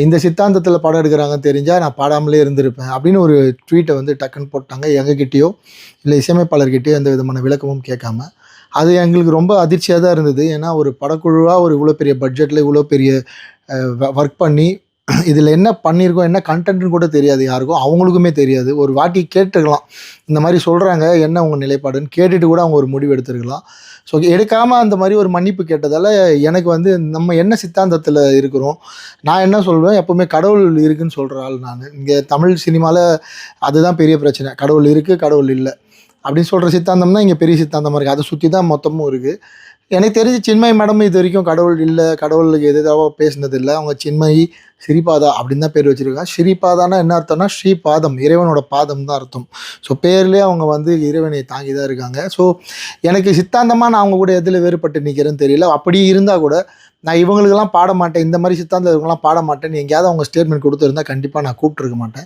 இந்த சித்தாந்தத்தில் படம் எடுக்கிறாங்கன்னு தெரிஞ்சால் நான் பாடாமலே இருந்திருப்பேன் அப்படின்னு ஒரு ட்வீட்டை வந்து டக்குன்னு போட்டாங்க. எங்ககிட்டயோ இல்லை இசையமைப்பாளர்கிட்டயோ எந்த விதமான விளக்கமும் கேட்காம. அது எங்களுக்கு ரொம்ப அதிர்ச்சியாக தான் இருந்தது. ஏன்னா ஒரு படக்குழுவாக ஒரு இவ்வளோ பெரிய பட்ஜெட்டில் இவ்வளோ பெரிய ஒர்க் பண்ணி இதில் என்ன பண்ணியிருக்கோம், என்ன கண்டென்ட்னு கூட தெரியாது யாருக்கும், அவங்களுக்குமே தெரியாது. ஒரு வாட்டி கேட்டுக்கலாம், இந்த மாதிரி சொல்கிறாங்க, என்ன உங்கள் நிலைப்பாடுன்னு கேட்டுட்டு கூட அவங்க ஒரு முடிவு எடுத்துருக்கலாம். ஸோ எடுக்காமல் அந்த மாதிரி ஒரு மன்னிப்பு கேட்டதால் எனக்கு வந்து நம்ம என்ன சித்தாந்தத்தில் இருக்கிறோம், நான் என்ன சொல்வேன், எப்போவுமே கடவுள் இருக்குதுன்னு சொல்கிற ஆள் நான். இங்கே தமிழ் சினிமாவில் அதுதான் பெரிய பிரச்சனை. கடவுள் இருக்குது, கடவுள் இல்லை அப்படின்னு சொல்கிற சித்தாந்தம் தான் இங்கே பெரிய சித்தாந்தமாக இருக்குது. அதை சுற்றி தான் மொத்தமும் இருக்குது. எனக்கு தெரிஞ்சு சின்மயி மேடம் இது வரைக்கும் கடவுள் இல்லை, கடவுளுக்கு எதிராக பேசினது இல்லை. அவங்க சின்மயி ஸ்ரீபாதா அப்படின்னு தான் பேர் வச்சுருக்காங்க. ஸ்ரீபாதானா என்ன அர்த்தம்னா ஸ்ரீபாதம், இறைவனோட பாதம் தான் அர்த்தம். ஸோ பேர்லேயே அவங்க வந்து இறைவனை தாங்கி தான் இருக்காங்க. ஸோ எனக்கு சித்தாந்தமாக நான் அவங்க கூட எதில் வேறுபட்டு நிற்கிறேன்னு தெரியல. அப்படி இருந்தால் கூட நான் இவங்களுக்கெல்லாம் பாட மாட்டேன், இந்த மாதிரி சித்தாந்தம் இவங்கெல்லாம் பாட மாட்டேன்னு எங்கேயாவது அவங்க ஸ்டேட்மெண்ட் கொடுத்துருந்தா கண்டிப்பாக நான் கூப்பிட்டுருக்க மாட்டேன்.